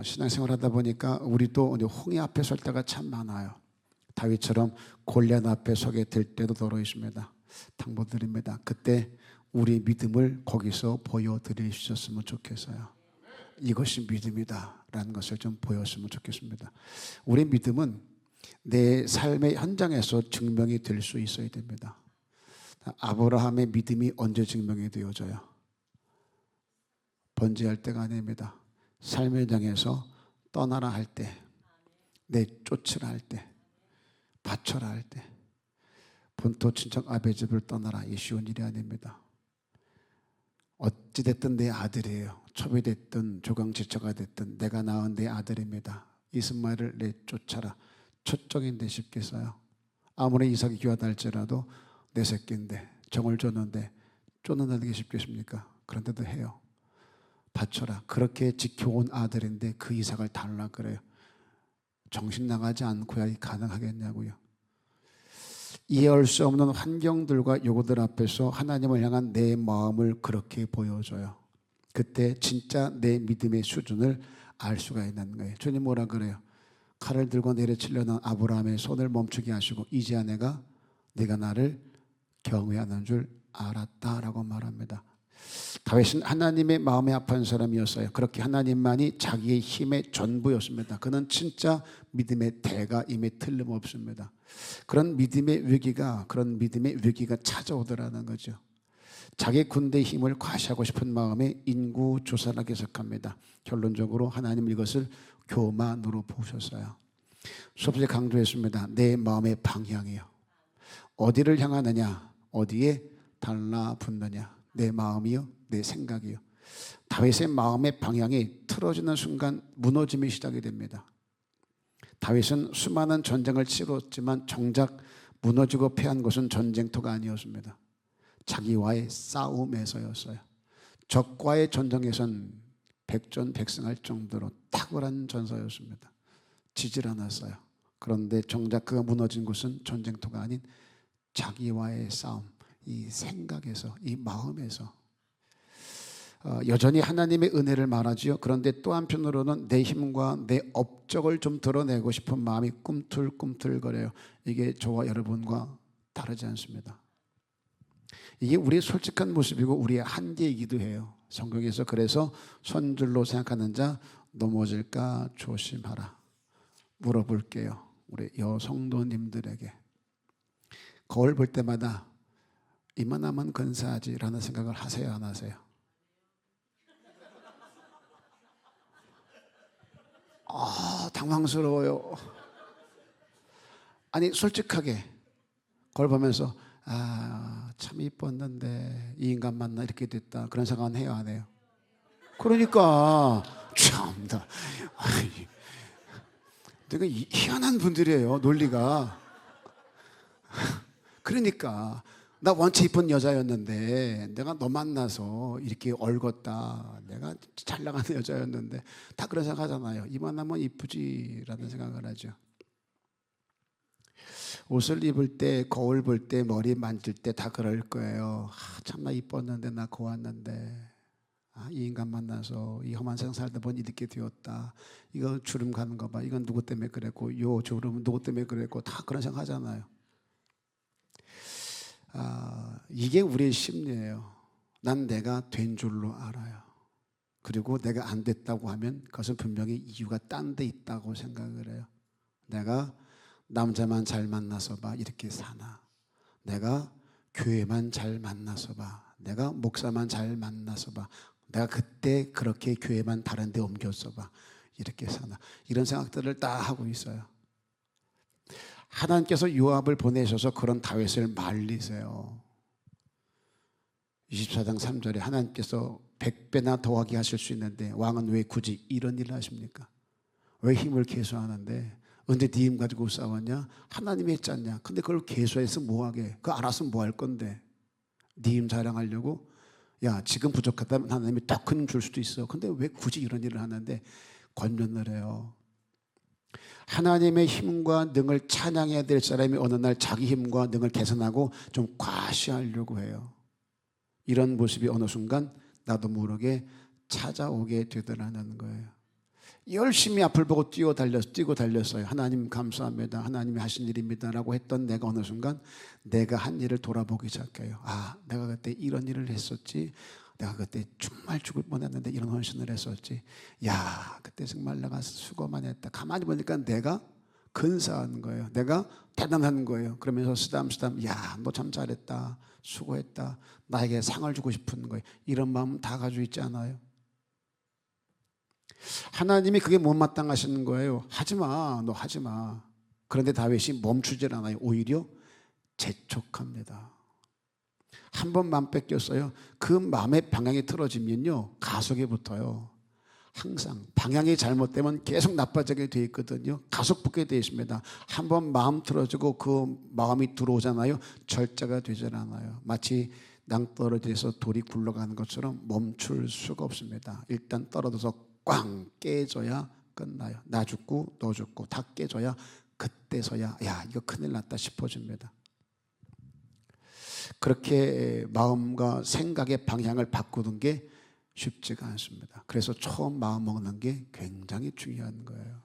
신앙생활 하다 보니까 우리도 홍해 앞에 설 때가 참 많아요. 다윗처럼 골리앗 앞에 서게 될 때도 더러 있습니다. 당부드립니다. 그때 우리 믿음을 거기서 보여드리셨으면 좋겠어요. 이것이 믿음이다 라는 것을 좀 보였으면 좋겠습니다. 우리 믿음은 내 삶의 현장에서 증명이 될 수 있어야 됩니다. 아브라함의 믿음이 언제 증명이 되어져요? 번제할 때가 아닙니다. 삶의 현장에서 떠나라 할 때, 내쫓으라 할 때, 바쳐라 할 때, 본토 친척 아베 집을 떠나라. 이 쉬운 일이 아닙니다. 어찌됐든 내 아들이에요. 초비됐든 조강지처가 됐든 내가 낳은 내 아들입니다. 이스마엘을 내쫓아라. 초적인데 싶겠어요? 아무리 이삭이 귀하다 할지라도 내 새끼인데 정을 줬는데 쫓아내기 쉽겠습니까? 그런데도 해요. 바쳐라. 그렇게 지켜온 아들인데 그 이삭을 달라 그래요. 정신 나가지 않고야 가능하겠냐고요. 이해할 수 없는 환경들과 요구들 앞에서 하나님을 향한 내 마음을 그렇게 보여줘요. 그때 진짜 내 믿음의 수준을 알 수가 있는 거예요. 주님 뭐라 그래요? 칼을 들고 내려치려는 아브라함의 손을 멈추게 하시고 이제야 내가 나를 경외하는 줄 알았다라고 말합니다. 다윗은 하나님의 마음에 아픈 사람이었어요. 그렇게 하나님만이 자기의 힘의 전부였습니다. 그는 진짜 믿음의 대가임에 틀림없습니다. 그런 믿음의 위기가 찾아오더라는 거죠. 자기 군대의 힘을 과시하고 싶은 마음에 인구조사하기 시작합니다. 결론적으로 하나님 이것을 교만으로 보셨어요. 수업에 강조했습니다. 내 마음의 방향이요. 어디를 향하느냐, 어디에 달라붙느냐. 내 마음이요, 내 생각이요. 다윗의 마음의 방향이 틀어지는 순간 무너짐이 시작이 됩니다. 다윗은 수많은 전쟁을 치렀지만 정작 무너지고 패한 것은 전쟁터가 아니었습니다. 자기와의 싸움에서였어요. 적과의 전쟁에선 백전백승할 정도로 탁월한 전사였습니다. 지질 않았어요. 그런데 정작 그가 무너진 곳은 전쟁터가 아닌 자기와의 싸움, 이 생각에서, 이 마음에서 여전히 하나님의 은혜를 말하지요. 그런데 또 한편으로는 내 힘과 내 업적을 좀 드러내고 싶은 마음이 꿈틀꿈틀거려요. 이게 저와 여러분과 다르지 않습니다. 이게 우리의 솔직한 모습이고 우리의 한계이기도 해요. 성경에서 그래서 손줄로 생각하는 자 넘어질까 조심하라. 물어볼게요. 우리 여성도님들에게. 거울 볼 때마다 이만하면 근사하지라는 생각을 하세요, 안 하세요? 당황스러워요. 아니 솔직하게 거울 보면서 참 이뻤는데 이 인간 만나 이렇게 됐다 그런 생각은 해요, 안 해요? 그러니까 참다. 되게 희한한 분들이에요, 논리가. 그러니까 나 원체 이쁜 여자였는데 내가 너 만나서 이렇게 얼었다. 내가 잘 나가는 여자였는데 다 그런 생각 하잖아요. 이만하면 이쁘지라는 생각을 하죠. 옷을 입을 때, 거울 볼 때, 머리 만질 때 다 그럴 거예요. 참나 이뻤는데 나 고왔는데 이 인간 만나서 이 험한 세상 살다 보니 이렇게 되었다. 이거 주름 가는 거 봐. 이건 누구 때문에 그랬고 요 주름은 누구 때문에 그랬고 다 그런 생각 하잖아요. 이게 우리의 심리예요. 난 내가 된 줄로 알아요. 그리고 내가 안 됐다고 하면 그것은 분명히 이유가 딴 데 있다고 생각을 해요. 내가 남자만 잘 만나서 봐 이렇게 사나, 내가 교회만 잘 만나서 봐, 내가 목사만 잘 만나서 봐, 내가 그때 그렇게 교회만 다른 데 옮겼어 봐 이렇게 사나, 이런 생각들을 다 하고 있어요. 하나님께서 요압을 보내셔서 그런 다윗을 말리세요. 24장 3절에 하나님께서 100배나 더하게 하실 수 있는데 왕은 왜 굳이 이런 일을 하십니까? 왜 힘을 계수하는데 언제 네 힘 가지고 싸웠냐? 하나님이 했지 않냐? 근데 그걸 계수해서 뭐하게? 그거 알아서 뭐 할 건데? 네 힘 자랑하려고? 야 지금 부족하다면 하나님이 더 큰 줄 수도 있어. 근데 왜 굳이 이런 일을 하는데? 권면을 해요. 하나님의 힘과 능을 찬양해야 될 사람이 어느 날 자기 힘과 능을 개선하고 좀 과시하려고 해요. 이런 모습이 어느 순간 나도 모르게 찾아오게 되더라는 거예요. 열심히 앞을 보고 뛰고 달렸어요. 하나님 감사합니다. 하나님이 하신 일입니다. 라고 했던 내가 어느 순간 내가 한 일을 돌아보기 시작해요. 아, 내가 그때 이런 일을 했었지. 내가 그때 정말 죽을 뻔했는데 이런 헌신을 했었지. 야, 그때 정말 내가 수고만 했다. 가만히 보니까 내가 근사한 거예요. 내가 대단한 거예요. 그러면서 쓰담쓰담, 야, 너 참 잘했다. 수고했다. 나에게 상을 주고 싶은 거예요. 이런 마음 다 가지고 있지 않아요? 하나님이 그게 못마땅하시는 거예요. 하지마, 너 하지마. 그런데 다윗이 멈추질 않아요. 오히려 재촉합니다. 한 번 마음 뺏겼어요. 그 마음의 방향이 틀어지면요, 가속에 붙어요. 항상 방향이 잘못되면 계속 나빠지게 돼 있거든요. 가속 붙게 돼 있습니다. 한 번 마음 틀어지고 그 마음이 들어오잖아요. 절제가 되질 않아요. 마치 낭떠러지에서 돌이 굴러가는 것처럼 멈출 수가 없습니다. 일단 떨어져서 꽝 깨져야 끝나요. 나 죽고 너 죽고 다 깨져야 그때서야 야, 이거 큰일 났다 싶어집니다. 그렇게 마음과 생각의 방향을 바꾸는 게 쉽지가 않습니다. 그래서 처음 마음 먹는 게 굉장히 중요한 거예요.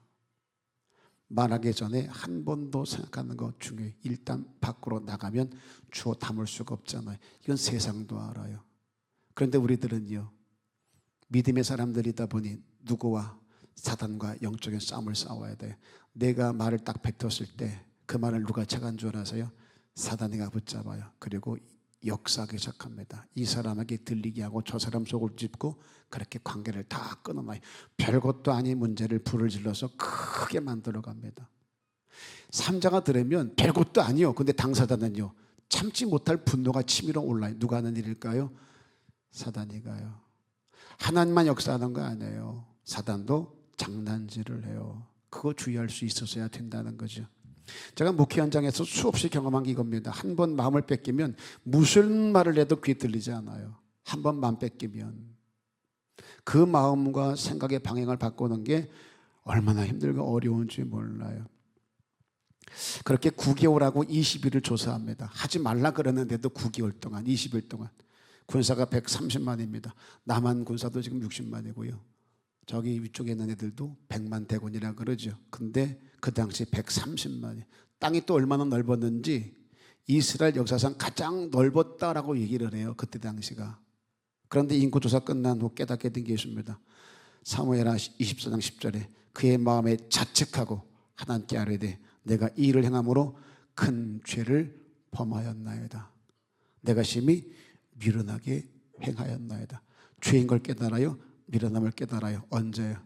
말하기 전에 한 번 더 생각하는 거 중요해요. 일단 밖으로 나가면 주워 담을 수가 없잖아요. 이건 세상도 알아요. 그런데 우리들은요, 믿음의 사람들이다 보니 누구와 사단과 영적인 싸움을 싸워야 돼요. 내가 말을 딱 뱉었을 때 그 말을 누가 착한 줄 아세요? 사단이가 붙잡아요. 그리고 역사하기 시작합니다. 이 사람에게 들리게 하고 저 사람 속을 짚고 그렇게 관계를 다 끊어놔요. 별것도 아닌 문제를 불을 질러서 크게 만들어 갑니다. 삼자가 들으면 별것도 아니요. 근데 당사자는요, 참지 못할 분노가 치밀어 올라요. 누가 하는 일일까요? 사단이가요. 하나님만 역사하는 거 아니에요. 사단도 장난질을 해요. 그거 주의할 수 있어서야 된다는 거죠. 제가 목회 현장에서 수없이 경험한 게 이겁니다. 한 번 마음을 뺏기면 무슨 말을 해도 귀에 들리지 않아요. 한 번 마음 뺏기면 그 마음과 생각의 방향을 바꾸는 게 얼마나 힘들고 어려운지 몰라요. 그렇게 9개월하고 20일을 조사합니다. 하지 말라 그러는데도 9개월 동안, 20일 동안. 군사가 130만입니다. 남한 군사도 지금 60만이고요. 저기 위쪽에 있는 애들도 100만 대군이라 그러죠. 근데 그 당시 130만이. 땅이 또 얼마나 넓었는지 이스라엘 역사상 가장 넓었다라고 얘기를 해요. 그때 당시가. 그런데 인구조사 끝난 후 깨닫게 된 게 있습니다. 사무엘하 24장 10절에 그의 마음에 자책하고 하나님께 아뢰되 내가 이 일을 행함으로 큰 죄를 범하였나이다. 내가 심히 미련하게 행하였나이다. 죄인 걸 깨달아요. 미련함을 깨달아요. 언제요?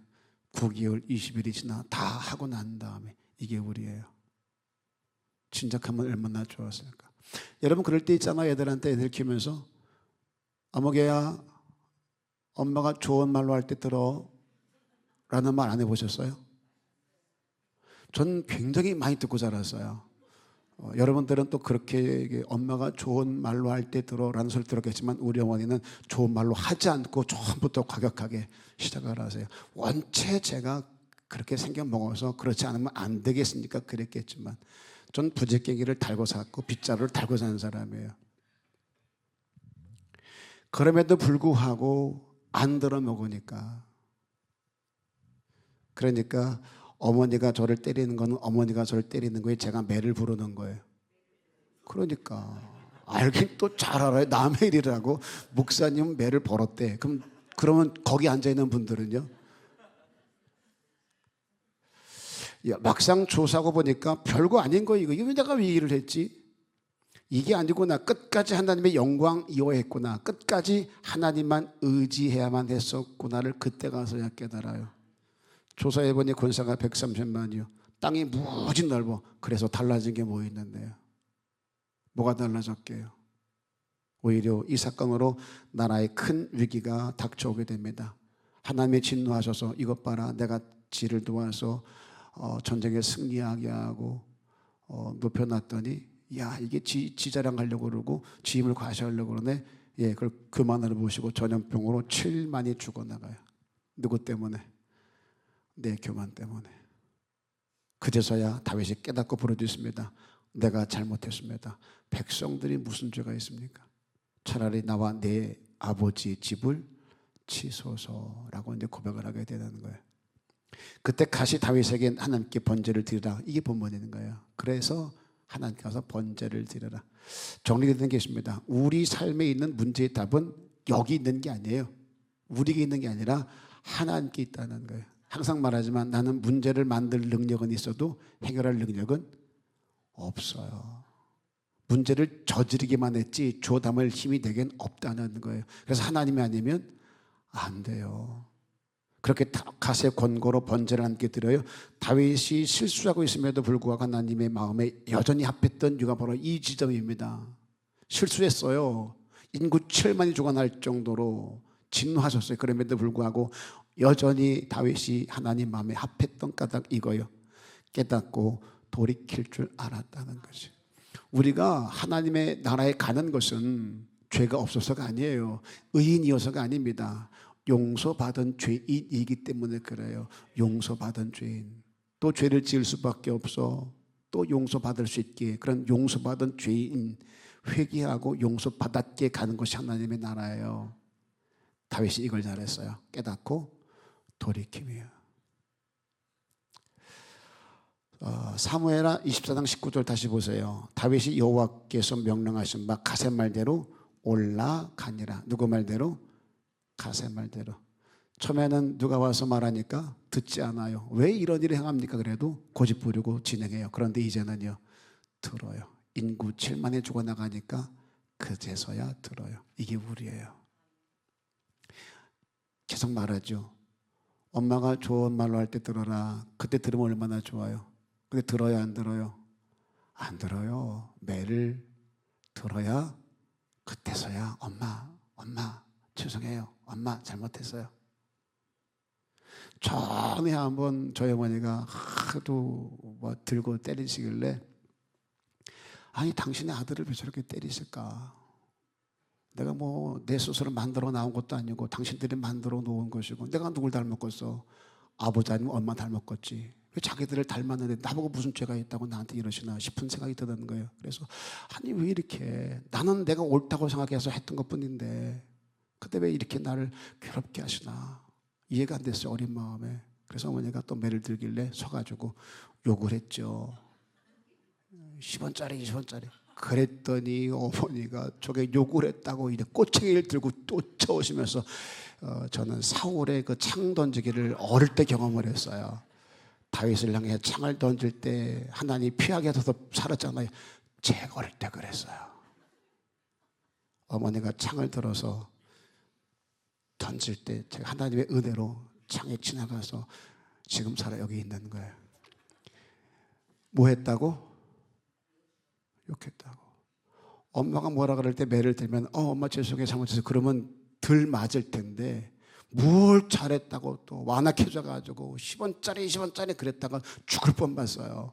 9개월 20일이 지나 다 하고 난 다음에. 이게 우리예요. 진작하면 얼마나 좋았을까. 여러분 그럴 때 있잖아요. 애들한테 애들 키우면서 어머개야 엄마가 좋은 말로 할 때 들어 라는 말 안 해보셨어요? 전 굉장히 많이 듣고 자랐어요. 여러분들은 또 그렇게 엄마가 좋은 말로 할 때 들어라는 소리 들었겠지만 우리 어머니는 좋은 말로 하지 않고 처음부터 과격하게 시작을 하세요. 원체 제가 그렇게 생겨 먹어서 그렇지 않으면 안 되겠으니까 그랬겠지만 전 부재깽이를 달고 살고 빗자루를 달고 사는 사람이에요. 그럼에도 불구하고 안 들어 먹으니까, 그러니까 어머니가 저를 때리는 거는 어머니가 저를 때리는 거에 제가 매를 부르는 거예요. 그러니까 알긴 또 잘 알아요. 남의 일이라고. 목사님 매를 벌었대. 그러면 거기 앉아 있는 분들은요. 야, 막상 조사하고 보니까 별거 아닌 거 이거 내가 왜 일을 했지? 이게 아니구나. 끝까지 하나님의 영광 이어했구나. 끝까지 하나님만 의지해야만 했었구나를 그때 가서야 깨달아요. 조사해보니 군사가 130만이요. 땅이 무지 넓어. 그래서 달라진 게 뭐 있는데요? 뭐가 달라졌게요? 오히려 이 사건으로 나라에 큰 위기가 닥쳐오게 됩니다. 하나님이 진노하셔서 이것 봐라, 내가 지를 도와서 전쟁에 승리하게 하고 높여놨더니 야, 이게 지 자랑하려고 그러고 지 힘을 과시하려고 그러네. 예, 그걸 교만으로 보시고 전염병으로 7만이 죽어나가요. 누구 때문에? 내 교만 때문에. 그제서야 다윗이 깨닫고 부르짖습니다. 내가 잘못했습니다. 백성들이 무슨 죄가 있습니까? 차라리 나와 내 아버지 집을 치소서라고 이제 고백을 하게 되는 거예요. 그때 가시 다윗에게 하나님께 번제를 드리라. 이게 본문인 거예요. 그래서 하나님께서 번제를 드리라. 정리되는 게 있습니다. 우리 삶에 있는 문제의 답은 여기 있는 게 아니에요. 우리에게 있는 게 아니라 하나님께 있다는 거예요. 항상 말하지만 나는 문제를 만들 능력은 있어도 해결할 능력은 없어요. 문제를 저지르기만 했지 주워 담을 힘이 내겐 없다는 거예요. 그래서 하나님이 아니면 안 돼요. 그렇게 가세 권고로 번제를 함께 드려요. 다윗이 실수하고 있음에도 불구하고 하나님의 마음에 여전히 합했던 이유가 바로 이 지점입니다. 실수했어요. 인구 7만이 죽어날 정도로 진노하셨어요. 그럼에도 불구하고 여전히 다윗이 하나님 마음에 합했던 까닭 이거예요. 깨닫고 돌이킬 줄 알았다는 거죠. 우리가 하나님의 나라에 가는 것은 죄가 없어서가 아니에요. 의인이어서가 아닙니다. 용서받은 죄인이기 때문에 그래요. 용서받은 죄인. 또 죄를 지을 수밖에 없어. 또 용서받을 수 있게 그런 용서받은 죄인 회개하고 용서받았게 가는 것이 하나님의 나라예요. 다윗이 이걸 잘했어요. 깨닫고 돌이킴이에요. 사무엘하 24장 19절 다시 보세요. 다윗이 여호와께서 명령하신 바 가세 말대로 올라가니라. 누구 말대로? 가세 말대로. 처음에는 누가 와서 말하니까 듣지 않아요. 왜 이런 일을 행합니까? 그래도 고집 부리고 진행해요. 그런데 이제는요 들어요. 인구 7만이 죽어나가니까 그제서야 들어요. 이게 우리예요. 계속 말하죠. 엄마가 좋은 말로 할 때 들어라. 그때 들으면 얼마나 좋아요. 근데 들어요 안 들어요? 안 들어요. 매를 들어야 그때서야 엄마 죄송해요. 엄마 잘못했어요. 전에 한번 저희 어머니가 하도 뭐 들고 때리시길래 아니 당신의 아들을 왜 저렇게 때리실까? 내가 뭐 내 스스로 만들어 나온 것도 아니고 당신들이 만들어 놓은 것이고 내가 누굴 닮았겠어? 아버지 아니면 엄마 닮았겠지. 왜 자기들을 닮았는데 나보고 무슨 죄가 있다고 나한테 이러시나 싶은 생각이 드는 거예요. 그래서 아니 왜 이렇게 나는 내가 옳다고 생각해서 했던 것뿐인데 근데 왜 이렇게 나를 괴롭게 하시나 이해가 안 됐어요. 어린 마음에. 그래서 어머니가 또 매를 들길래 서가지고 욕을 했죠. 10원짜리 20원짜리. 그랬더니 어머니가 저게 욕을 했다고 이제 꼬챙이를 들고 쫓아오시면서 저는 사울의 그 창 던지기를 어릴 때 경험을 했어요. 다윗을 향해 창을 던질 때 하나님이 피하게 해서 살았잖아요. 제가 어릴 때 그랬어요. 어머니가 창을 들어서 던질 때 제가 하나님의 은혜로 창에 지나가서 지금 살아 여기 있는 거예요. 뭐 했다고? 욕했다고. 엄마가 뭐라 그럴 때 매를 들면 엄마 죄송해요 잘못해서 그러면 덜 맞을 텐데 뭘 잘했다고 또 완악해져가지고 10원짜리 20원짜리 그랬다가 죽을 뻔봤어요.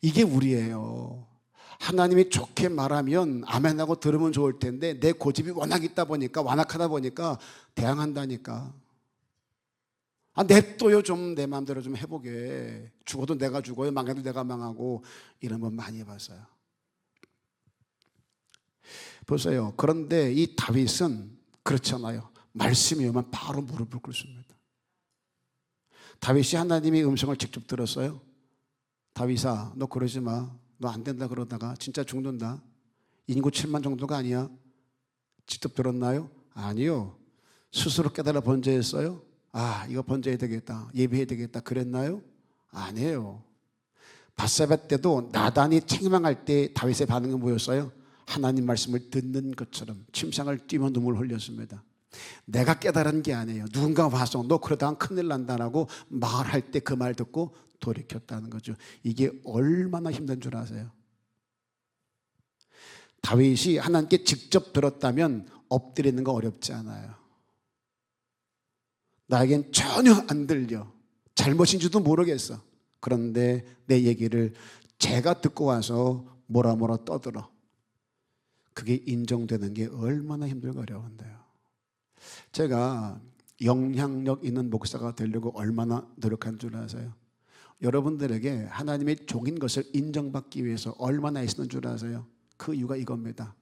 이게 우리예요. 하나님이 좋게 말하면 아멘하고 들으면 좋을 텐데 내 고집이 워낙 있다 보니까 완악하다 보니까 대항한다니까. 냅둬요 좀 내 마음대로 좀 해보게. 죽어도 내가 죽어요 망해도 내가 망하고 이런 건 많이 봤어요. 보세요. 그런데 이 다윗은 그렇잖아요. 말씀이 오면 바로 무릎을 꿇습니다. 다윗이 하나님의 음성을 직접 들었어요. 다윗아 너 그러지 마. 너 안 된다 그러다가 진짜 죽는다. 인구 7만 정도가 아니야. 직접 들었나요? 아니요. 스스로 깨달아 번제했어요. 이거 번제해야 되겠다. 예배해야 되겠다. 그랬나요? 아니에요. 밧세바 때도 나단이 책망할 때 다윗의 반응은 뭐였어요? 하나님 말씀을 듣는 것처럼 침상을 뛰며 눈물을 흘렸습니다. 내가 깨달은 게 아니에요. 누군가 와서 너 그러다가 큰일 난다라고 말할 때 그 말 듣고 돌이켰다는 거죠. 이게 얼마나 힘든 줄 아세요? 다윗이 하나님께 직접 들었다면 엎드리는 거 어렵지 않아요. 나에겐 전혀 안 들려. 잘못인지도 모르겠어. 그런데 내 얘기를 제가 듣고 와서 뭐라 떠들어. 그게 인정되는 게 얼마나 힘들고 어려운데요. 제가 영향력 있는 목사가 되려고 얼마나 노력한 줄 아세요? 여러분들에게 하나님의 종인 것을 인정받기 위해서 얼마나 애쓰는 줄 아세요? 그 이유가 이겁니다.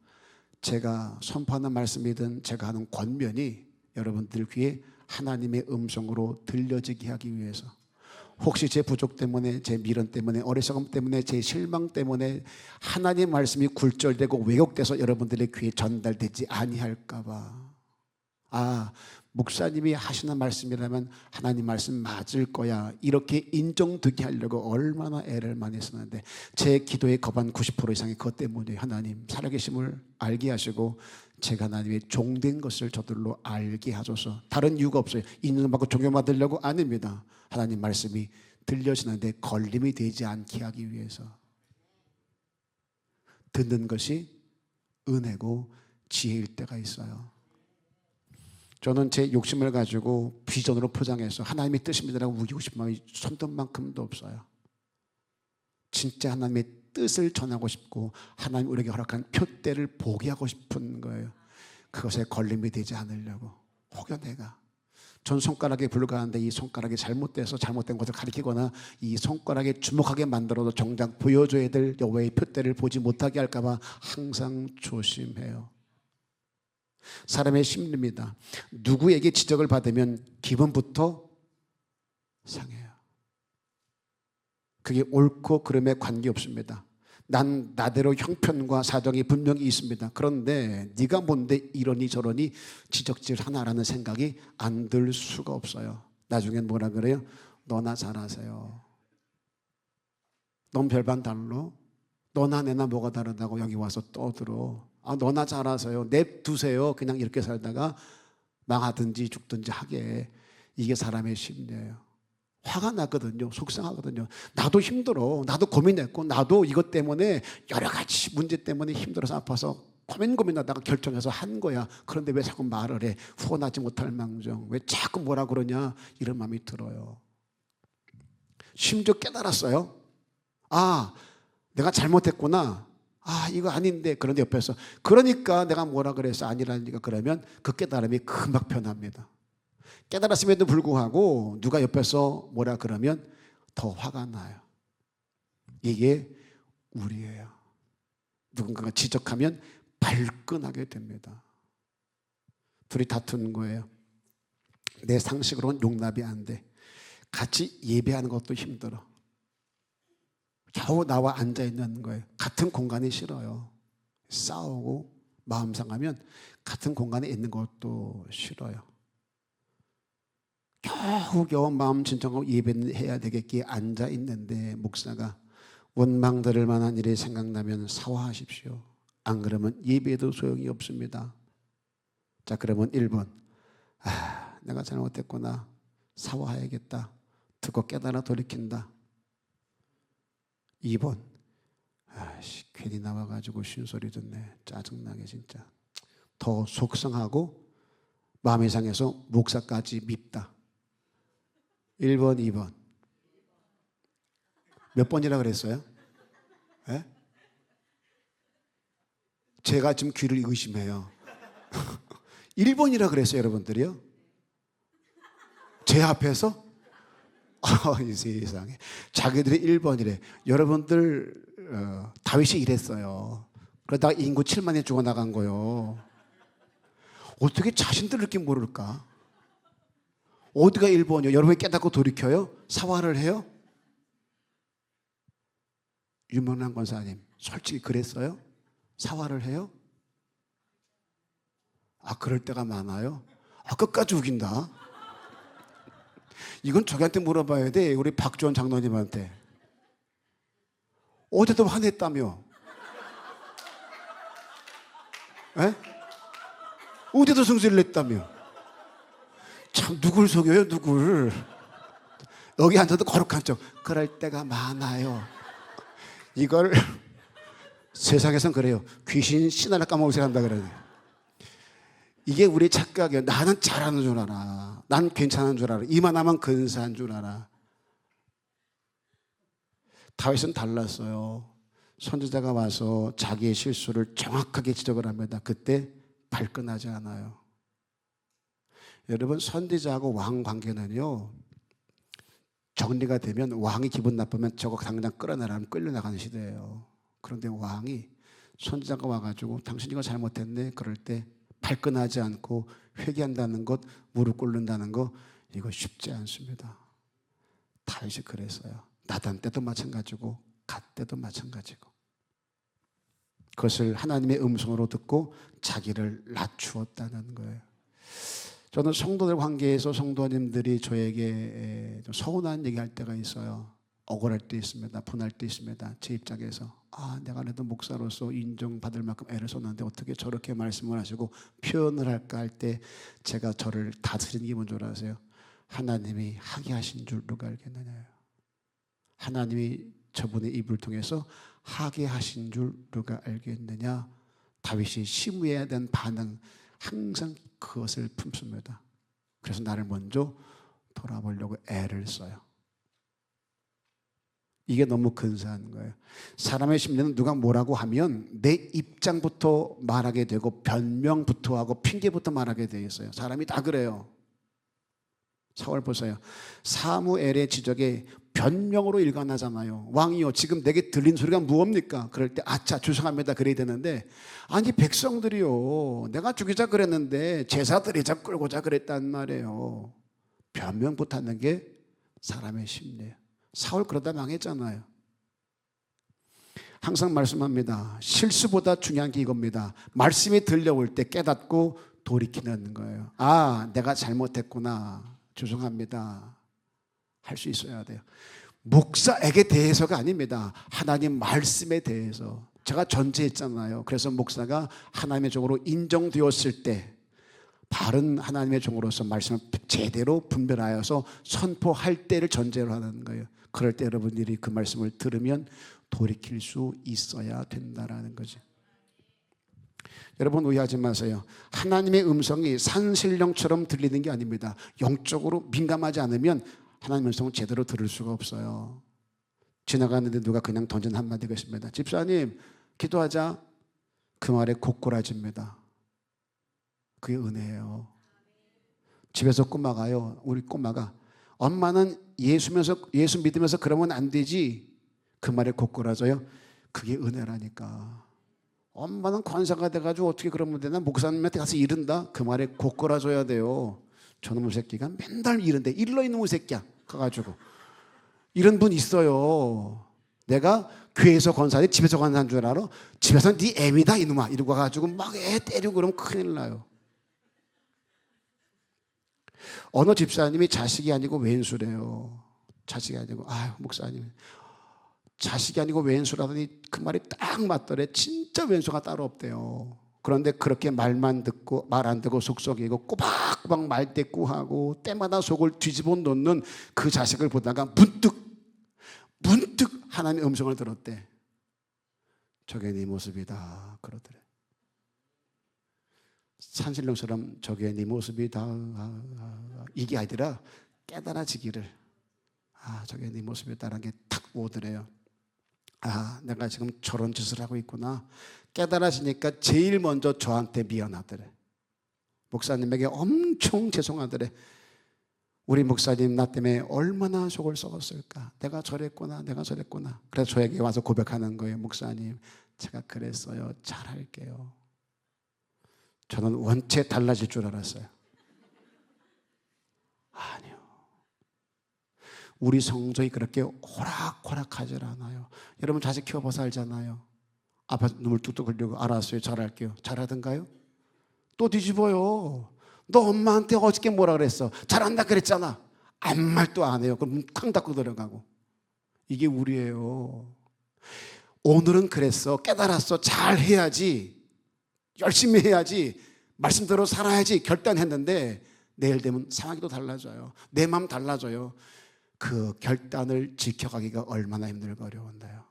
제가 선포하는 말씀이든 제가 하는 권면이 여러분들 귀에 하나님의 음성으로 들려지게 하기 위해서 혹시 제 부족 때문에, 제 미련 때문에, 어리석음 때문에, 제 실망 때문에 하나님 말씀이 굴절되고 왜곡돼서 여러분들의 귀에 전달되지 아니할까 봐. 아, 목사님이 하시는 말씀이라면 하나님 말씀 맞을 거야, 이렇게 인정되게 하려고 얼마나 애를 많이 쓰는데 제 기도의 거반 90% 이상이 그것 때문이에요. 하나님 살아계심을 알게 하시고 제가 하나님의 종된 것을 저들로 알게 하소서. 다른 이유가 없어요. 인정받고 존경받으려고 아닙니다. 하나님 말씀이 들려지는데 걸림이 되지 않게 하기 위해서. 듣는 것이 은혜고 지혜일 때가 있어요. 저는 제 욕심을 가지고 비전으로 포장해서 하나님의 뜻입니다라고 우기고 싶은 마음이 손톱만큼도 없어요. 진짜 하나님의 뜻을 전하고 싶고 하나님 우리에게 허락한 표대를 보게 하고 싶은 거예요. 그것에 걸림이 되지 않으려고. 혹여 내가 전 손가락에 불과한데 이 손가락이 잘못돼서 잘못된 것을 가리키거나 이 손가락에 주목하게 만들어도 정작 보여줘야 될 여호와의 표대를 보지 못하게 할까 봐 항상 조심해요. 사람의 심리입니다. 누구에게 지적을 받으면 기분부터 상해요. 그게 옳고 그름에 관계없습니다. 난 나대로 형편과 사정이 분명히 있습니다. 그런데 네가 뭔데 이러니 저러니 지적질 하나라는 생각이 안 들 수가 없어요. 나중엔 뭐라 그래요? 너나 잘하세요. 넌 별반 달러? 너나 내나 뭐가 다르다고 여기 와서 떠들어. 아, 너나 잘하세요. 냅두세요. 그냥 이렇게 살다가 망하든지 죽든지 하게. 이게 사람의 심리예요. 화가 나거든요. 속상하거든요. 나도 힘들어. 나도 고민했고 나도 이것 때문에 여러 가지 문제 때문에 힘들어서 아파서 고민하다가 결정해서 한 거야. 그런데 왜 자꾸 말을 해? 후원하지 못할 망정. 왜 자꾸 뭐라 그러냐? 이런 마음이 들어요. 심지어 깨달았어요. 아, 내가 잘못했구나. 아, 이거 아닌데. 그런데 옆에서 그러니까 내가 뭐라 그래서 아니라니까 그러면 그 깨달음이 금방 변합니다. 깨달았음에도 불구하고 누가 옆에서 뭐라 그러면 더 화가 나요. 이게 우리예요. 누군가가 지적하면 발끈하게 됩니다. 둘이 다투는 거예요. 내 상식으로는 용납이 안 돼. 같이 예배하는 것도 힘들어. 겨우 나와 앉아있는 거예요. 같은 공간이 싫어요. 싸우고 마음 상하면 같은 공간에 있는 것도 싫어요. 겨우겨우 마음 진정하고 예배는 해야 되겠기에 앉아있는데 목사가 원망 들을 만한 일이 생각나면 사과하십시오. 안 그러면 예배도 소용이 없습니다. 자, 그러면 1번, 아, 내가 잘못했구나. 사과해야겠다. 듣고 깨달아 돌이킨다. 2번, 아씨, 괜히 나와가지고 쉰소리 듣네. 짜증나게 진짜. 더 속상하고 마음이 상해서 목사까지 밉다. 1번, 2번. 몇 번이라 그랬어요? 네? 제가 지금 귀를 의심해요. 1번이라 그랬어요, 여러분들이요? 제 앞에서? 이 세상에. 자기들이 1번이래. 여러분들 다윗이 이랬어요. 그러다가 인구 7만이 죽어나간 거요. 어떻게 자신들 이렇게 모를까? 어디가 1번이요? 여러분이 깨닫고 돌이켜요? 사과를 해요? 유명한 권사님, 솔직히 그랬어요? 사과를 해요? 아, 그럴 때가 많아요? 아, 끝까지 우긴다. 이건 저기한테 물어봐야 돼. 우리 박주원 장로님한테. 어제도 화냈다며? 에? 어제도 성질을 냈다며? 참, 누굴 속여요, 누굴? 여기 앉아도 거룩한 척. 그럴 때가 많아요. 이걸 세상에선 그래요. 귀신 신하나 까먹고 생각한다 그러네. 이게 우리 착각이에요. 나는 잘하는 줄 알아. 난 괜찮은 줄 알아. 이만하면 근사한 줄 알아. 다윗은 달랐어요. 선지자가 와서 자기의 실수를 정확하게 지적을 합니다. 그때 발끈하지 않아요. 여러분, 선지자하고 왕 관계는요, 정리가 되면 왕이 기분 나쁘면 저거 당장 끌어내라면 끌려나가는 시대예요. 그런데 왕이 선지자가 와가지고 당신이 이거 잘못했네 그럴 때 발끈하지 않고 회개한다는 것, 무릎 꿇는다는 것, 이거 쉽지 않습니다. 다윗이 그랬어요. 나단 때도 마찬가지고 갓 때도 마찬가지고. 그것을 하나님의 음성으로 듣고 자기를 낮추었다는 거예요. 저는 성도들 관계에서 성도님들이 저에게 좀 서운한 얘기할 때가 있어요. 억울할 때 있습니다. 분할 때 있습니다. 제 입장에서 내가 그래도 목사로서 인정받을 만큼 애를 썼는데 어떻게 저렇게 말씀을 하시고 표현을 할까 할 때 제가 저를 다스리는 게 뭔지 아세요? 하나님이 하게 하신 줄 누가 알겠느냐요. 하나님이 저분의 입을 통해서 하게 하신 줄 누가 알겠느냐. 다윗이 시무해야 된 반응 항상 그것을 품습니다. 그래서 나를 먼저 돌아보려고 애를 써요. 이게 너무 근사한 거예요. 사람의 심리는 누가 뭐라고 하면 내 입장부터 말하게 되고 변명부터 하고 핑계부터 말하게 돼 있어요. 사람이 다 그래요. 사울 보세요. 사무엘의 지적에 변명으로 일관하잖아요. 왕이요, 지금 내게 들린 소리가 무엇입니까? 그럴 때 아차 죄송합니다 그래야 되는데, 아니 백성들이요, 내가 죽이자 그랬는데 제사 드리자 끌고자 그랬단 말이에요. 변명부터 하는 게 사람의 심리예요. 사울 그러다 망했잖아요. 항상 말씀합니다. 실수보다 중요한 게 이겁니다. 말씀이 들려올 때 깨닫고 돌이키는 거예요. 내가 잘못했구나, 죄송합니다 할 수 있어야 돼요. 목사에게 대해서가 아닙니다. 하나님 말씀에 대해서. 제가 전제했잖아요. 그래서 목사가 하나님의 종으로 인정되었을 때 바른 하나님의 종으로서 말씀을 제대로 분별하여서 선포할 때를 전제로 하는 거예요. 그럴 때 여러분들이 그 말씀을 들으면 돌이킬 수 있어야 된다라는 거죠. 여러분 오해하지 마세요. 하나님의 음성이 산신령처럼 들리는 게 아닙니다. 영적으로 민감하지 않으면 하나님의 음성을 제대로 들을 수가 없어요. 지나가는데 누가 그냥 던진 한마디가 있습니다. 집사님 기도하자. 그 말에 고꾸라집니다. 그게 은혜예요. 집에서 꼬마가요, 우리 꼬마가 엄마는 예수 믿으면서 그러면 안 되지, 그 말에 고꾸라져요. 그게 은혜라니까. 엄마는 권사가 돼가지고 어떻게 그러면 되나, 목사님한테 가서 이른다, 그 말에 고꾸라져야 돼요. 저놈의 새끼가 맨날 이른데, 일러 이놈의 새끼야 가가지고. 이런 분 있어요. 내가 교회에서 권사인데 집에서 권사인 줄 알아? 집에서는 네 애미다 이놈아 이러고 가가지고 막 애 때리고 그러면 큰일 나요. 어느 집사님이 자식이 아니고 왼수래요. 자식이 아니고, 목사님 자식이 아니고 왼수라더니 그 말이 딱 맞더래. 진짜 왼수가 따로 없대요. 그런데 그렇게 말만 듣고 말 안 듣고 속썩이고 꼬박꼬박 말대꾸하고 때마다 속을 뒤집어 놓는 그 자식을 보다가 문득 하나님의 음성을 들었대. 저게 네 모습이다 그러더래. 산신령처럼 저게 네 모습이다 이게 아니라 깨달아지기를, 저게 네 모습이다라는 게 탁 오더래요. 내가 지금 저런 짓을 하고 있구나. 깨달아지니까 제일 먼저 저한테 미안하더래. 목사님에게 엄청 죄송하더래. 우리 목사님 나 때문에 얼마나 속을 썩었을까. 내가 저랬구나. 그래서 저에게 와서 고백하는 거예요. 목사님 제가 그랬어요. 잘할게요. 저는 원체 달라질 줄 알았어요. 아니요. 우리 성적이 그렇게 호락호락하지 않아요. 여러분 자식 키워봐서 알잖아요. 아파서 눈물 뚝뚝 흘리고 알았어요. 잘할게요. 잘하던가요? 또 뒤집어요. 너 엄마한테 어저께 뭐라 그랬어? 잘한다 그랬잖아. 아무 말도 안 해요. 그럼 쾅 닫고 들어가고. 이게 우리예요. 오늘은 그랬어. 깨달았어. 잘해야지. 열심히 해야지. 말씀대로 살아야지. 결단했는데 내일 되면 상황이 또 달라져요. 내 마음 달라져요. 그 결단을 지켜가기가 얼마나 힘들고 어려운데요.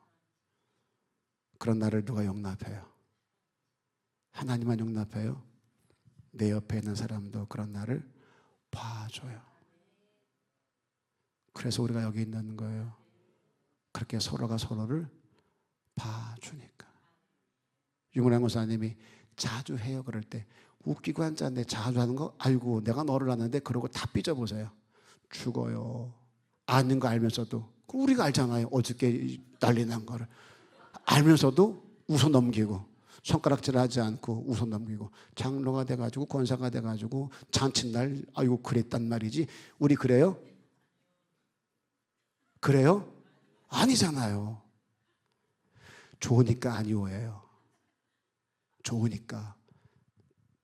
그런 나를 누가 용납해요? 하나님만 용납해요? 내 옆에 있는 사람도 그런 나를 봐줘요. 그래서 우리가 여기 있는 거예요. 그렇게 서로가 서로를 봐주니까. 유문환 목사님이 자주 해요. 그럴 때 웃기고 앉았는데 자주 하는 거, 아이고 내가 너를 아는데 그러고 다 삐져보세요. 죽어요. 아는 거 알면서도. 우리가 알잖아요. 어저께 난리 난 거를 알면서도 웃어 넘기고, 손가락질하지 않고 웃어 넘기고, 장로가 돼가지고 권사가 돼가지고 잔칫날 아이고 그랬단 말이지. 우리 그래요? 그래요? 아니잖아요. 좋으니까 아니오예요. 좋으니까.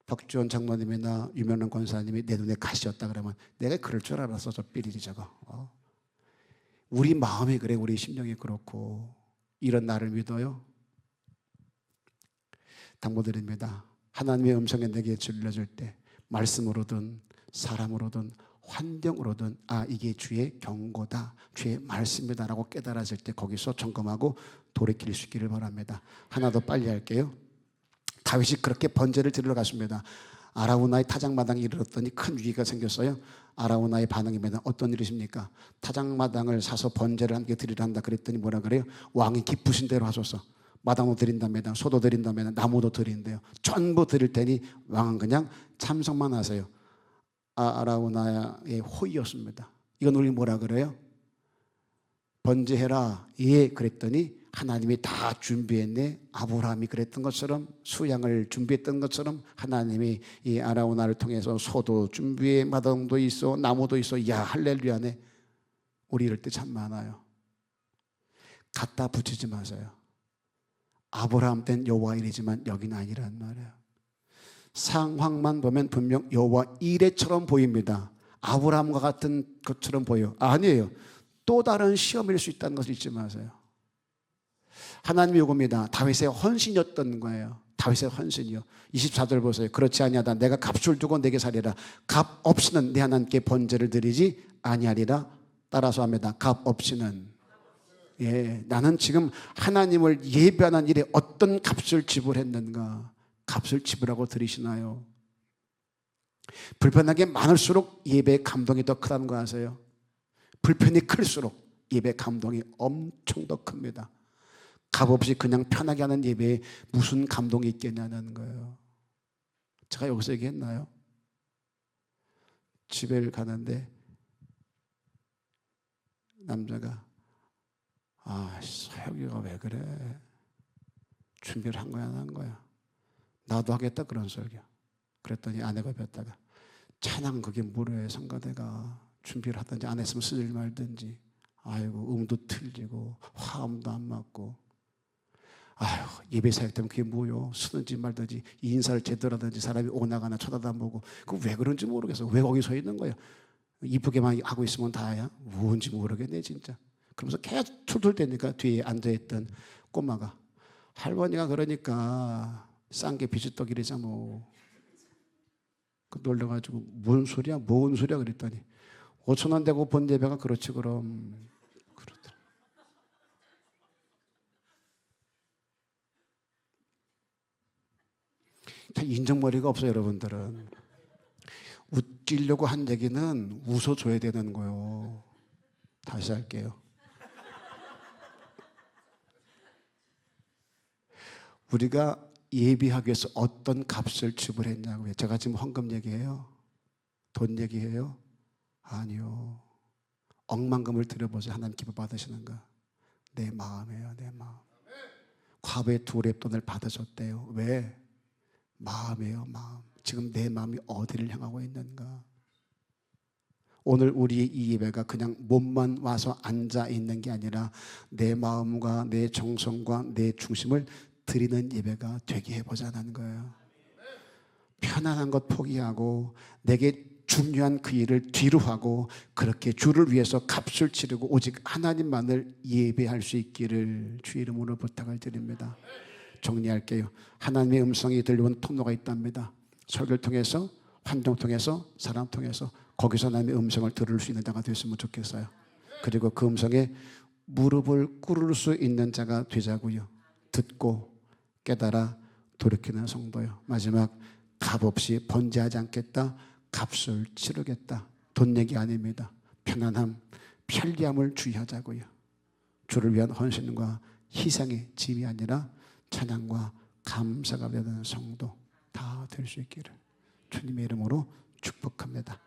박지원 장로님이나 유명한 권사님이 내 눈에 가시였다 그러면 내가 그럴 줄 알았어. 저 삐리리 저거. 우리 마음이 그래. 우리 심령이 그렇고. 이런 나를 믿어요? 당부드립니다. 하나님의 음성이 내게 들려줄 때 말씀으로든 사람으로든 환경으로든 이게 주의 경고다, 주의 말씀이다라고 깨달아질 때 거기서 점검하고 돌이킬 수 있기를 바랍니다. 하나 더 빨리 할게요. 다윗이 그렇게 번제를 드리러 갔습니다. 아라우나의 타작마당에 이르렀더니 큰 위기가 생겼어요. 아라우나의 반응이면 어떤 일이십니까? 타작마당을 사서 번제를 함께 드리려 한다 그랬더니 뭐라 그래요? 왕이 기쁘신 대로 하소서. 마당도 드린다면, 소도 드린다면, 나무도 드린대요. 전부 드릴 테니 왕은 그냥 참석만 하세요. 아라우나의 호의였습니다. 이건 우리 뭐라 그래요? 번제해라. 예, 그랬더니 하나님이 다 준비했네. 아브라함이 그랬던 것처럼, 수양을 준비했던 것처럼 하나님이 이 아라우나를 통해서 소도 준비해, 마당도 있어, 나무도 있어. 야, 할렐루야네. 우리 이럴 때 참 많아요. 갖다 붙이지 마세요. 아브라함 땐 여호와 일이지만 여기는 아니란 말이에요. 상황만 보면 분명 여호와 일의처럼 보입니다. 아브라함과 같은 것처럼 보여요. 아니에요. 또 다른 시험일 수 있다는 것을 잊지 마세요. 하나님의 요구입니다. 다윗의 헌신이었던 거예요. 다윗의 헌신이요. 24절 보세요. 그렇지 아니하다. 내가 값을 두고 내게 살리라. 값 없이는 내 하나님께 번제를 드리지 아니하리라. 따라서 합니다. 값 없이는. 예, 나는 지금 하나님을 예배하는 일에 어떤 값을 지불했는가? 값을 지불하고 드리시나요? 불편하게 많을수록 예배의 감동이 더 크다는 거 아세요? 불편이 클수록 예배의 감동이 엄청 더 큽니다. 값없이 그냥 편하게 하는 예배에 무슨 감동이 있겠냐는 거예요. 제가 여기서 얘기했나요? 집에 가는데 남자가 서혁이가 왜 그래? 준비를 한 거야, 안 한 거야? 나도 하겠다 그런 설교. 그랬더니 아내가 뱉다가 찬양 그게 뭐래? 성가대가 준비를 하든지 안 했으면 쓰질 말든지. 아이고 음도 틀리고 화음도 안 맞고. 예배 사역 때문에 그게 뭐요? 쓰든지 말든지 인사를 제대로 하든지 사람이 오나가나 쳐다도 안 보고. 그 왜 그런지 모르겠어. 왜 거기 서 있는 거야? 이쁘게만 하고 있으면 다야? 뭔지 모르겠네 진짜. 그러면서 계속 툴툴대니까 뒤에 앉아있던 꼬마가 할머니가 그러니까 싼 게 비지떡이래자 뭐. 그 놀래가지고 뭔 소리야? 뭔 소리야? 그랬더니 5,000원 되고 본 예배가 그렇지 그럼. 그러더라. 인정머리가 없어요 여러분들은. 웃기려고 한 얘기는 웃어줘야 되는 거예요. 다시 할게요. 우리가 예비하기 위해서 어떤 값을 지불했냐고요. 제가 지금 헌금 얘기해요? 돈 얘기해요? 아니요. 억만금을 드려보세요. 하나님 기뻐 받으시는가? 내 마음이에요. 내 마음. 과부의 2랩 돈을 받으셨대요. 왜? 마음이에요. 마음. 지금 내 마음이 어디를 향하고 있는가? 오늘 우리의 이 예배가 그냥 몸만 와서 앉아 있는 게 아니라 내 마음과 내 정성과 내 중심을 드리는 예배가 되게 해보자는 거예요. 편안한 것 포기하고 내게 중요한 그 일을 뒤로 하고 그렇게 주를 위해서 값을 치르고 오직 하나님만을 예배할 수 있기를 주 이름으로 부탁을 드립니다. 정리할게요. 하나님의 음성이 들려온 통로가 있답니다. 설교를 통해서, 환경 통해서, 사람 통해서 거기서 하나님의 음성을 들을 수 있는 자가 됐으면 좋겠어요. 그리고 그 음성에 무릎을 꿇을 수 있는 자가 되자고요. 듣고 깨달아 돌이키는 성도요. 마지막 값없이 번제하지 않겠다. 값을 치르겠다. 돈 얘기 아닙니다. 편안함, 편리함을 주의하자고요. 주를 위한 헌신과 희생의 짐이 아니라 찬양과 감사가 되는 성도 다 될 수 있기를 주님의 이름으로 축복합니다.